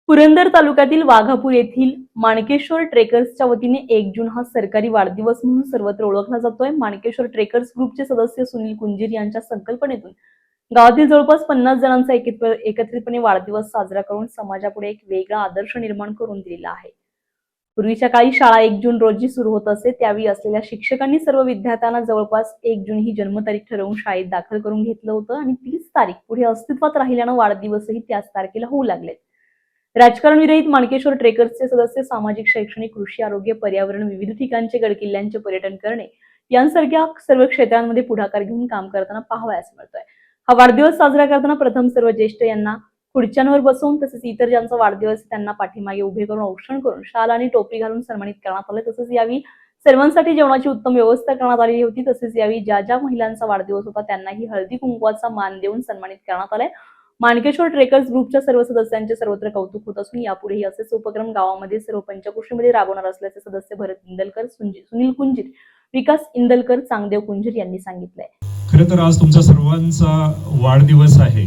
पुरंदर तालुक्यातील वाघापूर येथील माणकेश्वर ट्रेकर्सच्या वतीने 1 जून हा सरकारी वाढदिवस म्हणून सर्वत्र ओळखला जातोय। माणकेश्वर ट्रेकर्स ग्रुपचे सदस्य सुनील कुंजीर यांच्या संकल्पनेतून गावातील जवळपास 50 जणांचा एकत्रितपणे वाढदिवस साजरा करून समाजापुढे एक वेगळा आदर्श निर्माण करून दिलेला आहे। पूर्वीच्या काळी शाळा 1 जून रोजी सुरू होत असे, त्यावेळी असलेल्या शिक्षकांनी सर्व विद्यार्थ्यांना जवळपास 1 जून ही जन्मतारीख ठरवून शाळेत दाखल करून घेतलं होतं आणि 30 तारीख पुढे अस्तित्वात राहिल्यानं वाढदिवसही त्याच तारखेला होऊ लागले। राजकारण विरहित माणकेश्वर ट्रेकर्सचे सदस्य सामाजिक, शैक्षणिक, कृषी, आरोग्य, पर्यावरण, विविध ठिकाणचे गडकिल्ल्यांचे पर्यटन करणे यांसारख्या सर्व क्षेत्रांमध्ये पुढाकार घेऊन काम करताना पाहावयास मिळतोय। हा वाढदिवस साजरा करताना प्रथम सर्व ज्येष्ठ यांना खुर्च्यांवर बसवून तसेच इतर ज्यांचा वाढदिवस त्यांना पाठीमागे उभे करून औक्षण करून शाल आणि टोपी घालून सन्मानित करण्यात आले। तसेच यावेळी सर्वांसाठी जेवणाची उत्तम व्यवस्था करण्यात आलेली होती। तसेच यावेळी ज्या महिलांचा वाढदिवस होता त्यांनाही हळदी कुंकवाचा मान देऊन सन्मानित करण्यात आले। माणकेश्वर ट्रेकर्स ग्रुपच्या सर्व सदस्यांचे सर्वत्र कौतुक होत असून यापुढेही असेच उपक्रम गावामध्ये सर्व पंचक्रोशीमध्ये राबवणार असल्याचे सदस्य भरत इंदलकर, सुनील कुंजीर, विकास इंदलकर, चांगदेव कुंजीर यांनी सांगितलंय। खरं तर आज तुमचा सर्वांचा वाढदिवस आहे।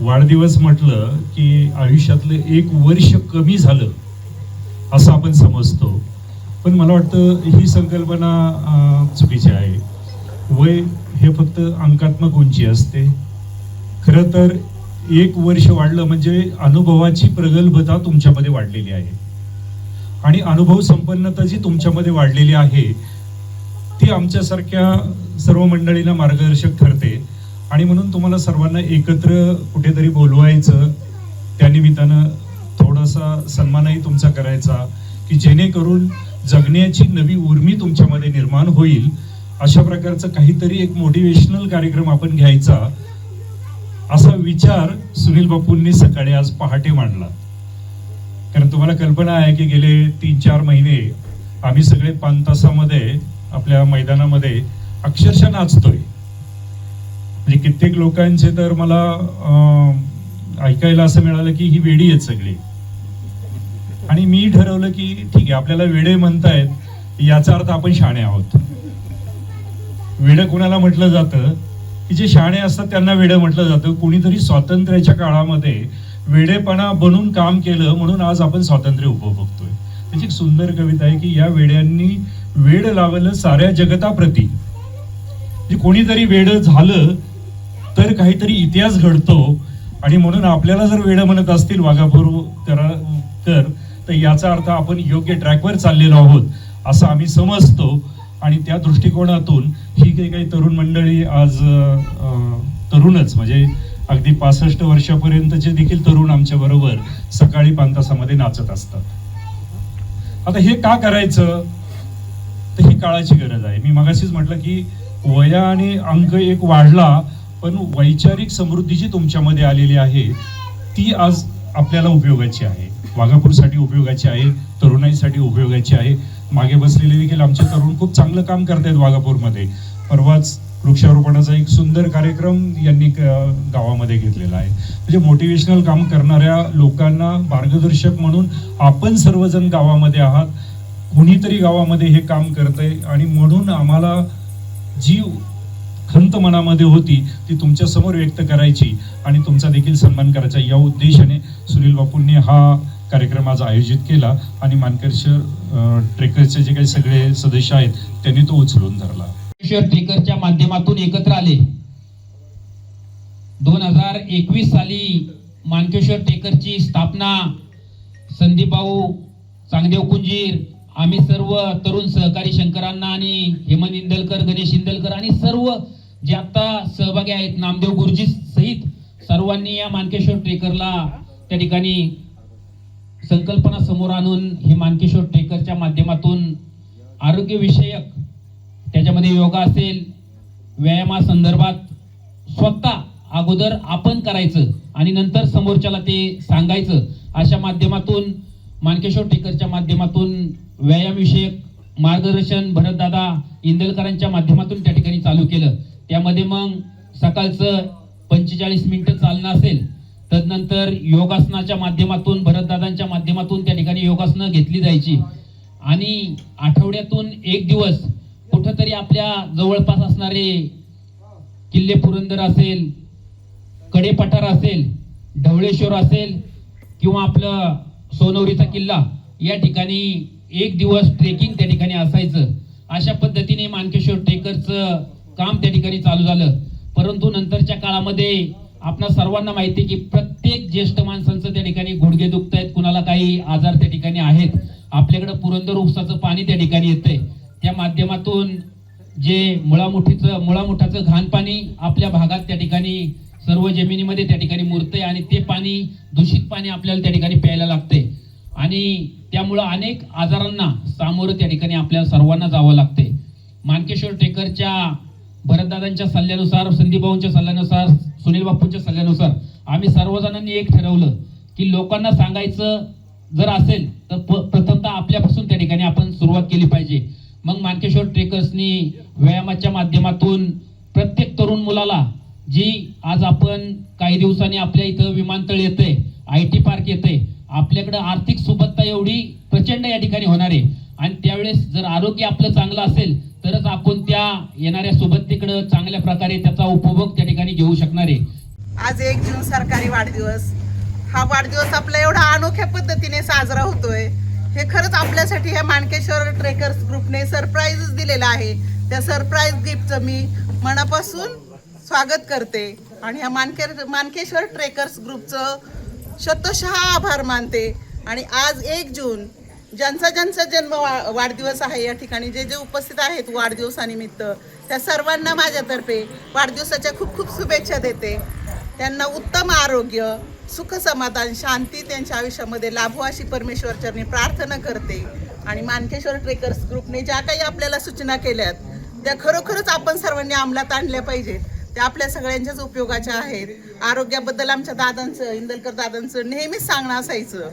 वाढदिवस म्हटलं की आयुष्यातलं 1 वर्ष कमी झालं असं आपण समजतो, पण मला वाटतं ही संकल्पना चुकीची आहे। वय हे फक्त अंकात्मक उंची असते। खरं तर 1 वर्ष वाढलं म्हणजे अनुभवाची प्रगल्भता तुमच्यामध्ये वाढलेली आहे आणि अनुभव संपन्नता जी तुमच्यामध्ये वाढलेली आहे ती आमच्यासारख्या सर्व मंडळींना मार्गदर्शक ठरते आणि म्हणून तुम्हाला सर्वांना एकत्र कुठेतरी बोलवायचं, त्यानिमित्तानं थोडासा सन्मानही तुमचा करायचा की जेणेकरून जगण्याची नवी उर्मी तुमच्यामध्ये निर्माण होईल। अशा प्रकारचं काहीतरी एक मोटिवेशनल कार्यक्रम आपण घ्यायचा असा विचार सुनील बापूंनी सकाळी आज पहाटे मांडला। कारण तुम्हाला कल्पना आहे की गेले 3-4 महिने आम्ही सगळे 5 तासामध्ये आपल्या मैदानामध्ये अक्षरशः नाचतोय। म्हणजे कित्येक लोकांचे तर मला ऐकायला असं मिळालं की ही वेडी आहेत सगळी, आणि मी ठरवलं की ठीक आहे, आपल्याला वेडे म्हणतायत याचा अर्थ आपण शहाणे आहोत। वेडं कोणाला म्हटलं जातं की जे शहाणे असतात त्यांना वेडं म्हटलं जातं। कोणीतरी स्वातंत्र्याच्या काळामध्ये वेडेपणा बनून काम केलं म्हणून आज आपण स्वातंत्र्य उपभोगतोय। त्याची एक सुंदर कविता आहे की या वेड्यांनी वेड लावलं साऱ्या जगताप्रती। म्हणजे कोणीतरी वेड झालं तर काहीतरी इतिहास घडतो आणि म्हणून आपल्याला जर वेड म्हणत असतील वाघापूरकर तर याचा अर्थ आपण योग्य ट्रॅकवर चाललेलो आहोत असं आम्ही समजतो। आणि त्या दृष्टिकोनातून ही काही तरुण मंडळी आज तरुणच म्हणजे अगदी 65 वर्षापर्यंतचे देखील तरुण आमच्या बरोबर सकाळी 5 तासामध्ये नाचत असतात। आता हे का करायचं तर ही काळाची गरज आहे। मी मगाशीच म्हटलं की वयाने अंक एक वाढला पण वैचारिक समृद्धी जी तुमच्यामध्ये आलेली आहे ती आज आपल्याला उपयोगाची आहे, वाघापूरसाठी उपयोगाची आहे, तरुणाईसाठी उपयोगाची आहे। मागे बसलेले देखील आमचे तरुण खूप चांगलं काम करतायत वाघापूरमध्ये। परवाच वृक्षारोपणाचा एक सुंदर कार्यक्रम यांनी गावामध्ये घेतलेला आहे। म्हणजे मोटिवेशनल काम करणाऱ्या लोकांना मार्गदर्शक म्हणून आपण सर्वजण गावामध्ये आहात, कुणीतरी गावामध्ये हे काम करतंय आणि म्हणून आम्हाला जी खंत मनामध्ये होती ती तुमच्या समोर व्यक्त करायची आणि तुमचा देखील सन्मान करायचा या उद्देशाने सुनील बापूंनी हा कार्यक्रम आज आयोजित केला आणि माणकेश्वर ट्रेकर्सचे जे काही सगळे सदस्य आहेत त्यांनी तो उचलून धरला। माणकेश्वर ट्रेकरच्या माध्यमातून एकत्र आले। 2021 साली माणकेश्वर ट्रेकरची स्थापना संदीप भाऊ, चांगदेव कुंजीर, आम्ही सर्व तरुण सहकारी शंकरांना आणि हेमंत इंदलकर, गणेश इंदलकर आणि सर्व जे आता सहभागी आहेत नामदेव गुरुजी सहित सर्वांनी या माणकेश्वर ट्रेकरला त्या ठिकाणी संकल्पना समोर आणून हे माणकेश्वर ट्रेकरच्या माध्यमातून आरोग्य विषयक त्याच्यामध्ये योगा असेल, व्यायामासंदर्भात स्वतः अगोदर आपण करायचं आणि नंतर समोरच्याला ते सांगायचं, अशा माध्यमातून माणकेश्वर ट्रेकरच्या माध्यमातून व्यायाम विषयक मार्गदर्शन भरतदादा इंदलकरांच्या माध्यमातून त्या ठिकाणी चालू केलं। त्यामध्ये मग सकाळचं 45 मिनिटं चालणं असेल, तदनंतर योगासनाच्या माध्यमातून भरतदादांच्या माध्यमातून त्या ठिकाणी योगासनं घेतली जायची आणि आठवड्यातून 1 दिवस कुठंतरी आपल्या जवळपास असणारे किल्ले पुरंदर असेल, कडेपठार असेल, ढवळेश्वर असेल, किंवा आपलं सोनवरीचा किल्ला या ठिकाणी एक दिवस ट्रेकिंग त्या ठिकाणी असायचं. अशा पद्धतीने मानकेश्वर ट्रेकरचं काम त्या ठिकाणी चालू झालं. परंतु नंतरच्या काळामध्ये आपणा सर्वांना माहिती की प्रत्येक ज्येष्ठ माणसांचं त्या ठिकाणी गुडघे दुखत आहेत, कुणाला काही आजार त्या ठिकाणी आहेत. आपल्याकडे पुरंदर उपसाचं पाणी त्या ठिकाणी येतंय, त्या माध्यमातून जे मुळामुठाचं घाण पाणी आपल्या भागात त्या ठिकाणी सर्व जमिनीमध्ये त्या ठिकाणी मुरतंय आणि ते पाणी दूषित पाणी आपल्याला त्या ठिकाणी प्यायला लागते आणि त्यामुळं अनेक आजारांना सामोरं त्या ठिकाणी आपल्याला सर्वांना जावं लागते. मानकेश्वर ट्रेकरच्या भरतदादांच्या सल्ल्यानुसार, संदीपभाऊंच्या सल्ल्यानुसार, सुनील बापूंच्या सल्ल्यानुसार आम्ही सर्वजणांनी एक ठरवलं की लोकांना सांगायचं जर असेल तर प्रथमतः आपल्यापासून त्या ठिकाणी आपण सुरुवात केली पाहिजे. मग मानकेश्वर ट्रेकर्सनी व्यायामाच्या माध्यमातून प्रत्येक तरुण मुलाला जी आज आपण काही दिवसांनी आपल्या इथं विमानतळ येतंय, IT पार्क येतंय, आपल्याकडे आर्थिक सुबत्ता एवढी प्रचंड या ठिकाणी होणार आहे आणि त्यावेळेस जर आरोग्य आपलं चांगलं असेल तरच आपण त्या येणाऱ्या सुबत्तेकडे चांगल्या प्रकारे त्याचा उपभोग त्या ठिकाणी घेऊ शकणार आहे. आज 1 जून सरकारी वाढदिवस. हा वाढदिवस आपला एवढा अनोख्या पद्धतीने साजरा होतोय हे खरंच आपल्यासाठी ह्या मानकेश्वर ट्रेकर्स ग्रुपने सरप्राईज दिलेला आहे. त्या सरप्राईज गिफ्टचं मी मनापासून स्वागत करते आणि ह्या मानकेश्वर ट्रेकर्स ग्रुपचं शतशः आभार मानते. आणि आज 1 जून ज्यांचा जन्म वाढदिवस आहे या ठिकाणी जे उपस्थित आहेत वाढदिवसानिमित्त त्या सर्वांना माझ्यातर्फे वाढदिवसाच्या खूप खूप शुभेच्छा देते. त्यांना उत्तम आरोग्य, सुख, समाधान, शांती त्यांच्या आयुष्यामध्ये लाभो अशी परमेश्वरचरणी प्रार्थना करते. आणि मानकेश्वर ट्रेकर्स ग्रुपने ज्या काही आपल्याला सूचना केल्यात त्या खरोखरच आपण सर्वांनी अंमलात आणल्या पाहिजेत. त्या आपल्या सगळ्यांच्याच उपयोगाच्या आहेत. आरोग्याबद्दल आमच्या दादांचं, इंदलकर दादांचं नेहमीच सांगणं असायचं.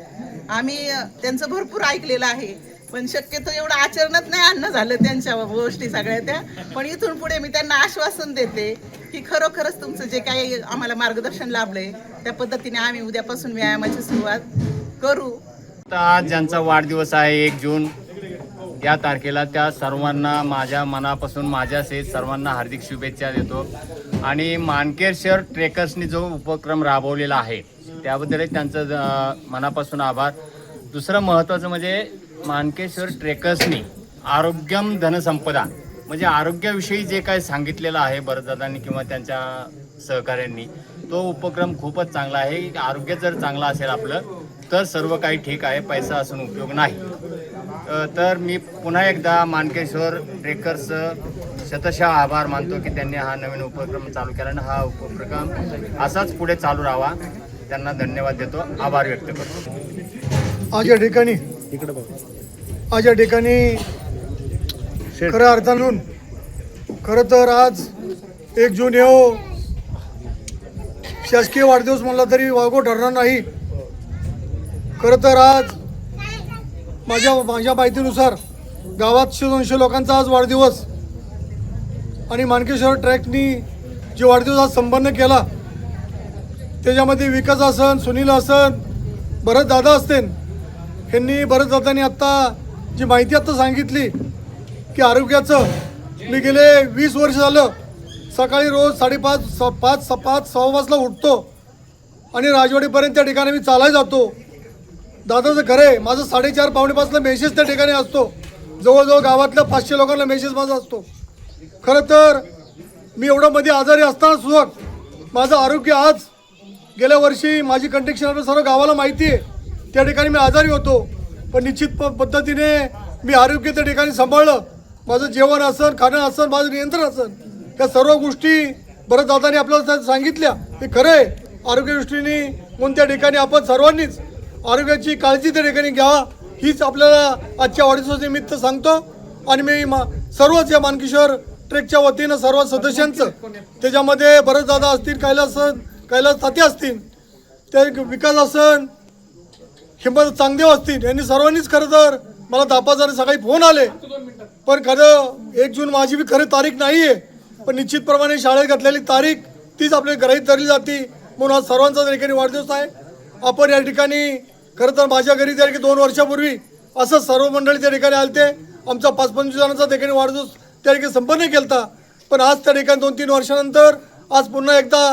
आम्ही त्यांचं भरपूर ऐकलेलं आहे पण शक्यतो एवढं आचरणात नाही आणणं झालं त्यांच्या गोष्टी सगळ्या त्या. पण इथून पुढे मी त्यांना आश्वासन देते की खरोखरच तुमचं जे काही आम्हाला मार्गदर्शन लाभलंय त्या पद्धतीने आम्ही उद्यापासून व्यायामाची सुरुवात करू. आज ज्यांचा वाढदिवस आहे 1 जून या तारखेला त्या सर्वांना माझ्या मनापासून माझ्यासहित सर्वांना हार्दिक शुभेच्छा देतो. आणि मानकेश्वर ट्रेकर्सनी जो उपक्रम राबवलेला आहे त्याबद्दलही त्यांचं मनापासून आभार. दुसरं महत्त्वाचं म्हणजे मानकेश्वर ट्रेकर्सनी आरोग्यम धनसंपदा म्हणजे आरोग्याविषयी जे काही सांगितलेलं आहे भरतदादांनी किंवा त्यांच्या सहकाऱ्यांनी तो उपक्रम खूपच चांगला आहे. आरोग्य जर चांगलं असेल आपलं तर सर्व काही ठीक आहे, पैसा असून उपयोग नाही. तर मी पुन्हा एकदा मानकेश्वर ट्रेकर्सचं शतशः आभार मानतो की त्यांनी हा नवीन उपक्रम चालू केला आणि हा उपक्रम असाच पुढे चालू राहावा. त्यांना धन्यवाद देतो, आभार व्यक्त करतो. आज या ठिकाणी खऱ्या अर्थानं खरं तर आज 1 जून येऊ शासकीय वाढदिवस म्हणला तरी वागो ठरणार नाही. खरं तर आज माझ्या माहितीनुसार गावात 200 लोकांचा आज वाढदिवस आणि मानकेश्वर ट्रॅकनी जे वाढदिवस आज संपन्न केला त्याच्यामध्ये विकास असन, सुनील असन, भरतदादा असतील. ह्यांनी भरतदादांनी आत्ता जी माहिती आत्ता सांगितली की आरोग्याचं मी गेले 20 वर्ष झालं सकाळी रोज 5:30-5:15 उठतो आणि राजवाडीपर्यंत त्या ठिकाणी मी चालायला जातो. दादाचं खरं माझं 4:30-5:45 मेसेज त्या ठिकाणी असतो. जवळजवळ गावातल्या 500 लोकांना मेसेज माझा असतो. खरं तर मी एवढं मध्ये आजारी असताना सुद्धा माझं आरोग्य आज गेल्या वर्षी माझी कंडिक्शन आपल्या सर्व गावाला माहिती आहे त्या ठिकाणी मी आजारी होतो पण निश्चित पद्धतीने मी आरोग्य त्या ठिकाणी सांभाळलं. माझं जेवण असन, खाणं असन, माझं नियंत्रण असन, या सर्व गोष्टी भरतदादांनी आपल्याला सांगितल्या. ते खरं आहे आरोग्यदृष्टीने म्हणून त्या ठिकाणी आपण सर्वांनीच आरोग्याची काळजी त्या ठिकाणी घ्यावा हीच आपल्याला आजच्या वाढदिवसानिमित्त सांगतो. आणि मी सर्वच या मानकेश्वर ट्रेकच्या वतीनं सर्व सदस्यांचं त्याच्यामध्ये भरतदादा असतील, कैलास तात्या असतील, त्या विकास असन, हिंमत चांगदेव असतील, यांनी सर्वांनीच खरं तर मला 10-15 सकाळी फोन आले. पण खरं 1 जून माझी बी खरी तारीख नाही आहे पण निश्चितप्रमाणे शाळेत घातलेली तारीख तीच आपल्या घरात धरली जाते म्हणून आज सर्वांचा त्या ठिकाणी वाढदिवस आहे. आपण या ठिकाणी खरं तर माझ्या घरी त्या ठिकाणी 2 वर्षापूर्वी असं सर्व मंडळी त्या ठिकाणी आलते. आमचा 5-25 जणांचा त्या ठिकाणी वाढदिवस त्या ठिकाणी संपन्न केला पण आज त्या ठिकाणी 2-3 वर्षानंतर आज पुन्हा एकदा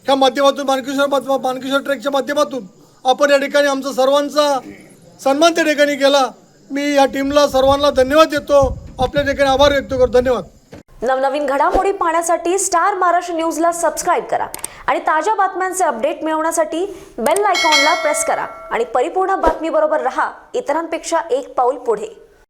ह्या माध्यमातून मानकेश्वर ट्रेकच्या माध्यमातून आपण या ठिकाणी आमचा सर्वांचा सन्मान त्या ठिकाणी केला. मी या टीमला सर्वांना धन्यवाद देतो. आपल्या ठिकाणी आभार व्यक्त करतो. धन्यवाद. नवनवीन घडामोडी पाहण्यासाठी स्टार महाराष्ट्र न्यूजला सबस्क्राईब करा आणि ताज्या बातम्यांचे अपडेट मिळवण्यासाठी बेल आयकॉनला प्रेस करा आणि परिपूर्ण बातमीबरोबर रहा, इतरांपेक्षा एक पाऊल पुढे.